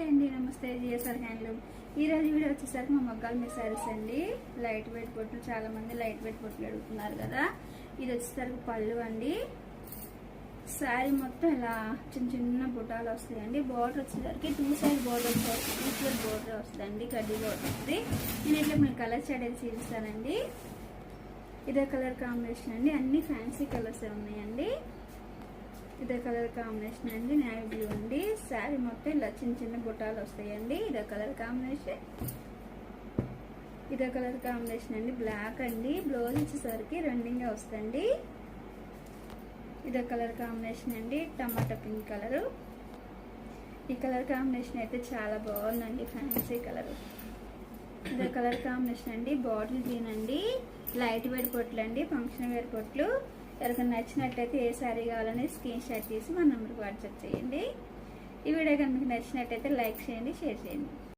అండి, నమస్తే. GSR handloom. ఈరోజు వీడియో వచ్చేసరికి మా మగ్గాల మీద శారీస్ అండి. లైట్ వెయిట్ బొట్లు, చాలా మంది లైట్ వెయిట్ బొట్లు అడుగుతున్నారు కదా. ఇది వచ్చేసరికి పళ్ళు అండి. శారీ మొత్తం ఇలా చిన్న చిన్న బుటాలు వస్తాయండి. బార్డర్ వచ్చేసరికి 2 సైడ్ బోర్డర్ వస్తుందండి, గడ్డి బోర్డర్ వస్తుంది. నేను ఇట్లా మీకు కలర్ షేడ్ అయితే చూపిస్తానండి. ఇదే కలర్ కాంబినేషన్ అండి, అన్ని ఫ్యాన్సీ కలర్స్ ఉన్నాయండి. ఇదే కలర్ కాంబినేషన్ అండి, నేవీ బ్లూ అండి. శారీ మొత్తం ఇలా చిన్న చిన్న బుట్టాలు వస్తాయండి. ఇదే కలర్ కాంబినేషన్. ఇదే కలర్ కాంబినేషన్ అండి, బ్లాక్ అండి. బ్లౌజ్ వచ్చేసరికి రన్నింగ్ వస్తుంది. ఇదే కలర్ కాంబినేషన్ అండి, టమాటా పింక్ కలరు. ఈ కలర్ కాంబినేషన్ అయితే చాలా బాగుందండి, ఫ్యాన్సీ కలర్. ఇదే కలర్ కాంబినేషన్ అండి, బాటిల్ గ్రీన్ అండి. లైట్ వెయిట్ పొట్లు అండి, ఫంక్షన్ వేర్ పొట్లు. ఎవరికైనా నచ్చినట్లయితే ఏ శారీ కావాలని స్క్రీన్ షాట్ తీసి మా నెంబర్కి వాట్సాప్ చేయండి. ఈ వీడియో కనుక మీకు నచ్చినట్లయితే లైక్ చేయండి, షేర్ చేయండి.